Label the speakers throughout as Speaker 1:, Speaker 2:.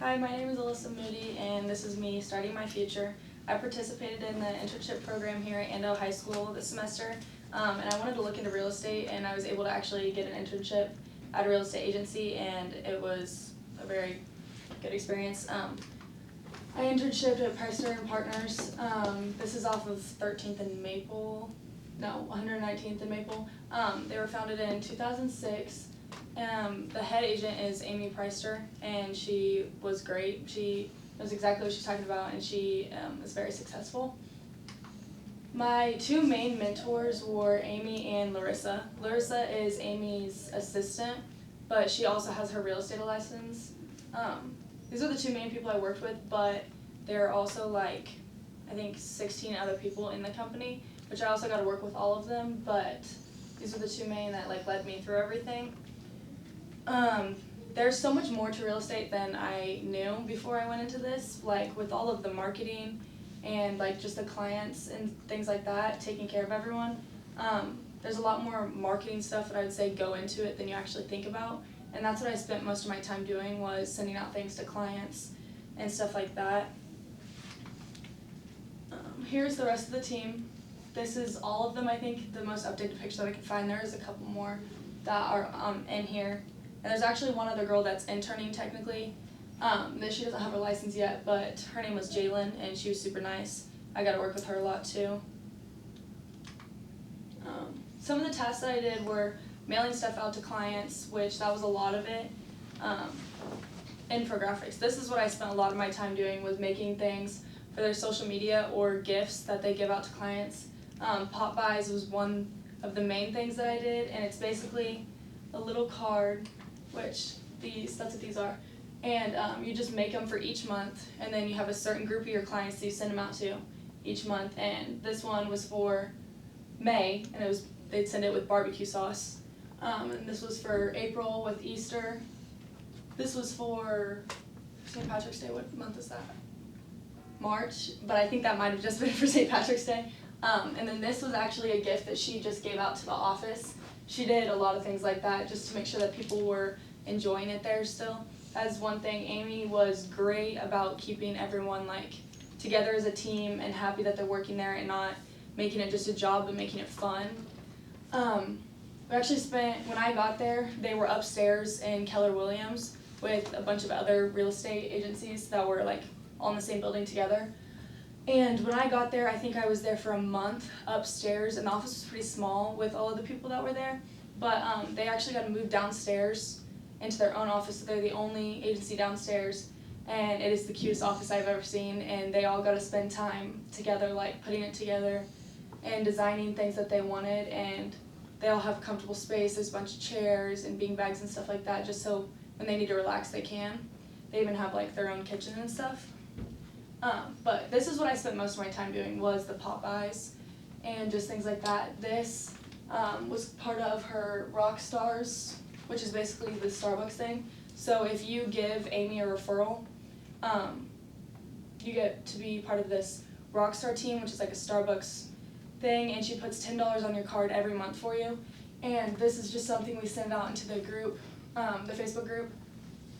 Speaker 1: Hi, my name is Alyssa Mude, and this is me starting my future. I participated in the internship program here at Andale High School this semester, and I wanted to look into real estate, and I was able to actually get an internship at a real estate agency, and it was a very good experience. I internshiped at Pricer & Partners. This is off of 13th and Maple, no, 119th and Maple. They were founded in 2006. The head agent is Amy Priester, and she was great. She knows exactly what she's talking about, and she is very successful. My two main mentors were Amy and Larissa. Larissa is Amy's assistant, but she also has her real estate license. These are the two main people I worked with, but there are also like, I think 16 other people in the company, which I also got to work with all of them, but these are the two main that like led me through everything. There's so much more to real estate than I knew before I went into this, like with all of the marketing and like just the clients and things like that, taking care of everyone. There's a lot more marketing stuff that I would say go into it than you actually think about, and that's what I spent most of my time doing, was sending out things to clients and stuff like that. Here's the rest of the team. This is all of them, I think, the most updated picture that I could find. There is a couple more that are in here. And there's actually one other girl that's interning technically. She doesn't have her license yet, but her name was Jalen, and she was super nice. I got to work with her a lot too. Some of the tasks that I did were mailing stuff out to clients, which that was a lot of it. Infographics. This is what I spent a lot of my time doing, was making things for their social media or gifts that they give out to clients. Pop buys was one of the main things that I did, and it's basically a little card, which that's what these are, and you just make them for each month, and then you have a certain group of your clients that you send them out to each month. And this one was for May, and they'd send it with barbecue sauce, and this was for April with Easter. This was for St. Patrick's Day. What month is that? March, but I think that might have just been for St. Patrick's Day. And then this was actually a gift that she just gave out to the office. She did a lot of things like that just to make sure that people were enjoying it there still. That's one thing. Amy was great about keeping everyone like together as a team and happy that they're working there and not making it just a job but making it fun. We actually when I got there, they were upstairs in Keller Williams with a bunch of other real estate agencies that were like all in the same building together. And when I got there, I think I was there for a month upstairs, and the office was pretty small with all of the people that were there. But they actually got to move downstairs into their own office, so they're the only agency downstairs. And it is the cutest office I've ever seen, and they all got to spend time together, like putting it together and designing things that they wanted. And they all have a comfortable space. There's a bunch of chairs and beanbags and stuff like that, just so when they need to relax, they can. They even have like their own kitchen and stuff. But this is what I spent most of my time doing, was the Popeyes and just things like that. This was part of her Rock Stars, which is basically the Starbucks thing. So if you give Amy a referral, you get to be part of this Rockstar team, which is like a Starbucks thing, and she puts $10 on your card every month for you. And this is just something we send out into the group, the Facebook group,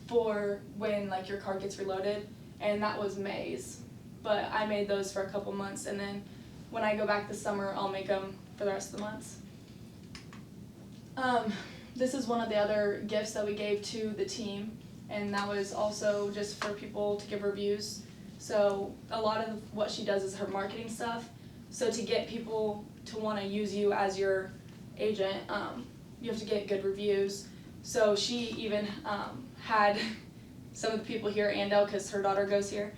Speaker 1: for when like your card gets reloaded. And that was May's, but I made those for a couple months, and then when I go back this summer, I'll make them for the rest of the months. This is one of the other gifts that we gave to the team, and that was also just for people to give reviews. So a lot of what she does is her marketing stuff. So to get people to want to use you as your agent, you have to get good reviews. So she even had some of the people here at Andale, because her daughter goes here,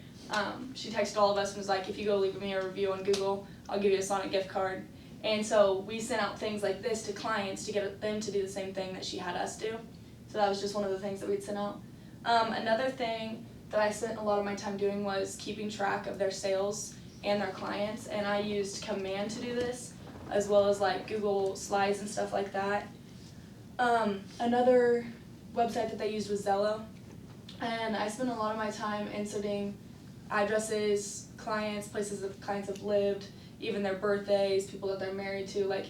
Speaker 1: she texted all of us and was like, if you go leave me a review on Google, I'll give you a Sonic gift card. And so we sent out things like this to clients to get them to do the same thing that she had us do. So that was just one of the things that we'd sent out. Another thing that I spent a lot of my time doing was keeping track of their sales and their clients, and I used Command to do this, as well as like Google Slides and stuff like that. Another website that they used was Zello. And I spent a lot of my time inserting addresses, clients, places that clients have lived, even their birthdays, people that they're married to. Like,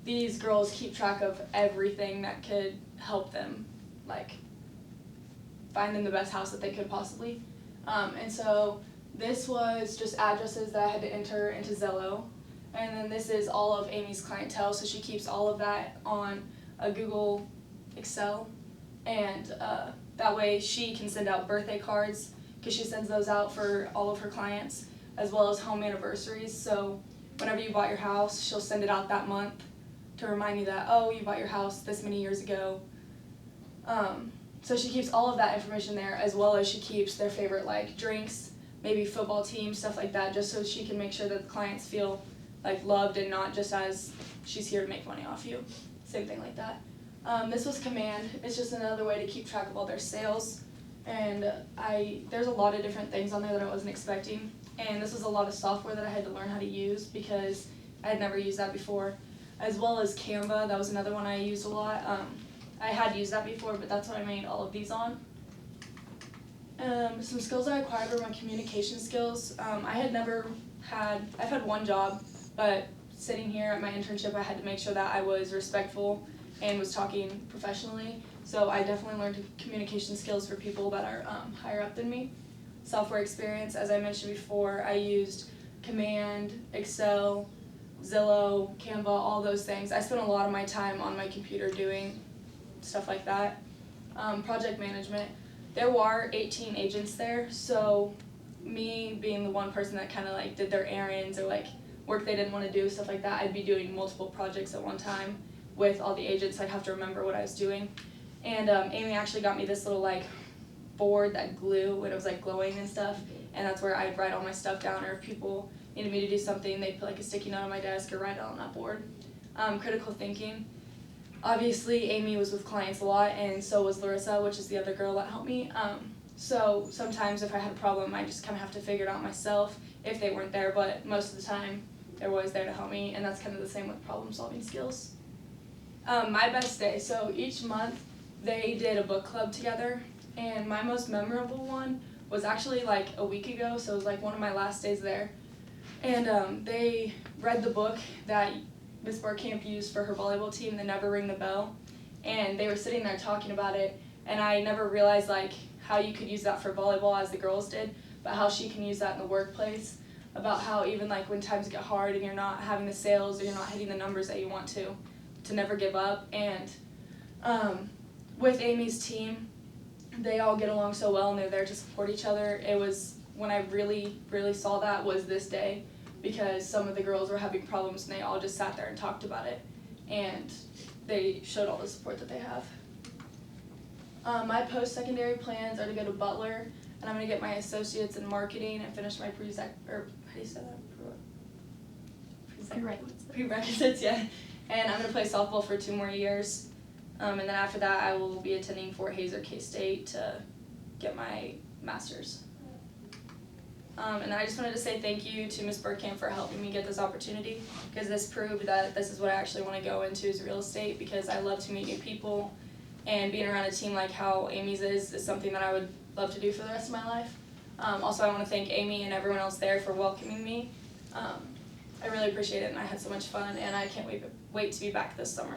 Speaker 1: these girls keep track of everything that could help them, like, find them the best house that they could possibly. And so this was just addresses that I had to enter into Zillow. And then this is all of Amy's clientele, so she keeps all of that on a Google Excel. And that way she can send out birthday cards, because she sends those out for all of her clients, as well as home anniversaries. So whenever you bought your house, she'll send it out that month to remind you that, oh, you bought your house this many years ago. So she keeps all of that information there, as well as she keeps their favorite like drinks, maybe football teams, stuff like that, just so she can make sure that the clients feel like loved and not just as she's here to make money off you. Same thing like that. This was Command. It's just another way to keep track of all their sales. And there's a lot of different things on there that I wasn't expecting. And this was a lot of software that I had to learn how to use because I had never used that before. As well as Canva, that was another one I used a lot. I had used that before, but that's what I made all of these on. Some skills I acquired were my communication skills. I've had one job, but sitting here at my internship, I had to make sure that I was respectful and was talking professionally. So I definitely learned communication skills for people that are higher up than me. Software experience, as I mentioned before, I used Command, Excel, Zillow, Canva, all those things. I spent a lot of my time on my computer doing stuff like that. Project management. There were 18 agents there, so me being the one person that kind of like did their errands or like work they didn't want to do, stuff like that, I'd be doing multiple projects at one time with all the agents. I'd have to remember what I was doing. And Amy actually got me this little like board that glue, and it was like glowing and stuff, and that's where I'd write all my stuff down, or if people needed me to do something, they'd put like a sticky note on my desk or write it on that board. Critical thinking. Obviously, Amy was with clients a lot, and so was Alyssa, which is the other girl that helped me. So sometimes if I had a problem, I just kind of have to figure it out myself if they weren't there, but most of the time, they were always there to help me, and that's kind of the same with problem-solving skills. My best day. So each month, they did a book club together, and my most memorable one was actually like a week ago, so it was like one of my last days there. And they read the book that Miss Bergkamp used for her volleyball team, The Never Ring the Bell, and they were sitting there talking about it, and I never realized like how you could use that for volleyball as the girls did, but how she can use that in the workplace, about how even like when times get hard and you're not having the sales or you're not hitting the numbers that you want to never give up. And with Amy's team, they all get along so well and they're there to support each other. It was when I really, really saw that was this day, because some of the girls were having problems and they all just sat there and talked about it, and they showed all the support that they have. My post-secondary plans are to go to Butler, and I'm going to get my associates in marketing and finish my prerequisites, yeah. And I'm going to play softball for 2 more years. And then after that, I will be attending Fort Hays or K-State to get my master's. And I just wanted to say thank you to Ms. Bergkamp for helping me get this opportunity, because this proved that this is what I actually want to go into, is real estate, because I love to meet new people, and being around a team like how Amy's is something that I would love to do for the rest of my life. Also, I want to thank Amy and everyone else there for welcoming me. I really appreciate it, and I had so much fun, and I can't wait to be back this summer.